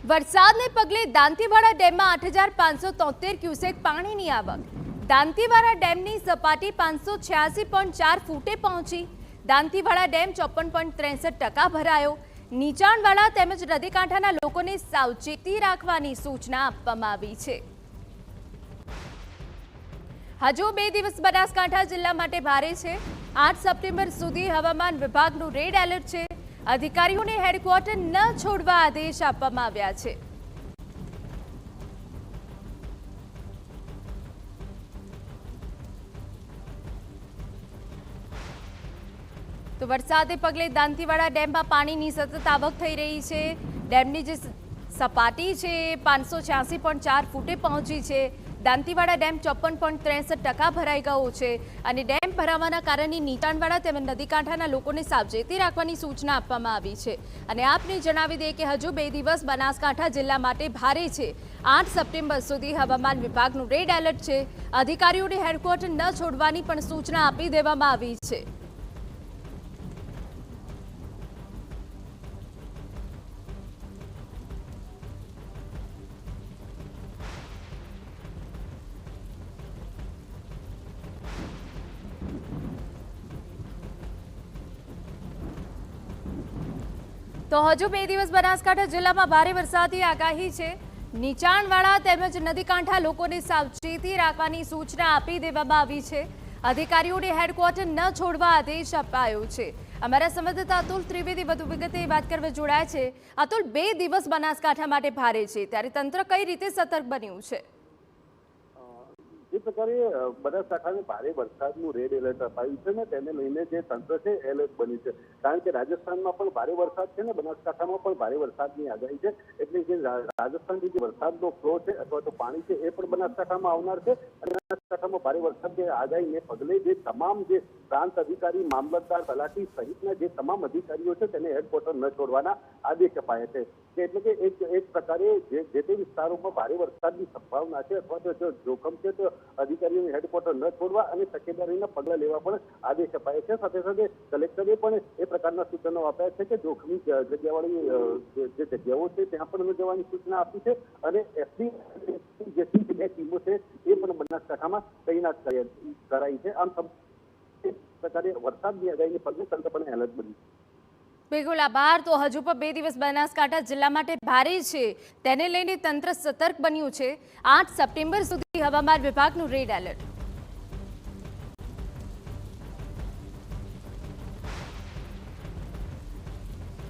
વરસાદને પગલે દાંતીવાડા ડેમમાં 8,573 ક્યુસેક પાણીની આવક। દાંતીવાડા ડેમની સપાટી 586.4 ફૂટે પહોંચી। દાંતીવાડા ડેમ 54.63% ભરાયો। નીચાણવાળા તેમજ નદીકાંઠાના લોકોને સાવચેતી રાખવાની સૂચના આપવામાં આવી છે। હજુ 2 દિવસ બનાસકાંઠા જિલ્લા માટે ભારે છે। 8 સપ્ટેમ્બર સુધી હવામાન વિભાગનું રેડ એલર્ટ છે। अधिकारीओने हेडक्वार्टर न छोड़वा आदेश आपवामां આવ્યા છે। तो वरसादे पगले दांतीवाड़ा डेम में पानी की सतत आवक थई रही है। डेम की सपाटी है 586.4 फूटे पहुंची है। दांतीवाड़ा डेम 54.63% भराई गयो है। डेम भरावाना कारणे नीचाणवाड़ा तेमज नदीकांठाना लोकोने सावचेती राखवानी सूचना आपवामां आवी छे। अने आपने जणावी दे कि हजू 2 दिवस बनासकांठा जिल्ला माटे भारे छे। 8 सप्टेम्बर सुधी हवामान विभागनुं रेड एलर्ट है। अधिकारीओने हेडक्वार्टर न छोड़वानी पण सूचना आपी देवामां आवी छे। तो हजू 2 दिवस बनासकांठा जिल्ला में भारे वरसादनी आगाही है। नीचाणवाड़ा तेमज नदीकांठा लोकोने सावचेती राखवानी सूचना आपी देवामां आवी छे। अधिकारीओने हेडक्वार्टर न छोड़वा आदेश अपायो छे। अमारा संवाददाता अतुल त्रिवेदी વધુ વિગતે વાત કરવા જોડાયા છે। अतुल, 2 दिवस बनासकांठा माटे भारे छे, त्यारे तंत्र कई रीते सतर्क बन्युं छे? જે પ્રકારે બનાસકાંઠાને ભારે વરસાદનું રેડ એલર્ટ અપાયું છે ને તેને લઈને જે તંત્ર છે એલર્ટ બન્યું છે। કારણ કે રાજસ્થાનમાં પણ ભારે વરસાદ છે ને બનાસકાંઠામાં પણ ભારે વરસાદની આગાહી છે। એટલે જે રાજસ્થાનથી જે વરસાદનો ફ્લો છે અથવા તો પાણી છે એ પણ બનાસકાંઠામાં આવનાર છે। અને બનાસકાંઠામાં ભારે વરસાદની આગાહીને પગલે જે તમામ જે પ્રાંત અધિકારી, મામલતદાર, તલાટી સહિતના જે તમામ અધિકારીઓ છે તેને હેડક્વાર્ટર ન છોડવાના આદેશ અપાયા છે। એટલે કે એક પ્રકારે જે તે વિસ્તારોમાં ભારે વરસાદની સંભાવના છે અથવા તો જો જોખમ છે તો अधिकारीओने हेडक्वार्टर न छोड़वा અને તકેદારીના પગલાં લેવા પણ આદેશ અપાયા છે। સાથે સાથે કલેક્ટરે પણ એ પ્રકારના સૂચનો આપ્યા છે કે જોખમી જગ્યાવાળી જે જગ્યાઓ છે ત્યાં પણ ન જવાની સૂચના આપી છે। અને એસડી જે ટીમો છે એ પણ બનાસકાંઠામાં તૈનાત કરાઈ છે। આમ પ્રકારે વરસાદની આગાહીને પગલે તંત્ર પણ એલર્ટ બન્યું છે। बिल्कुल आभार। तो हजू पर 2 दिवस बनासकांठा जिला माटे भारे छे, तेने लईने तंत्र सतर्क बन्युं छे। 8 सप्टेम्बर सुधी हवामान विभागनुं रेड एलर्ट।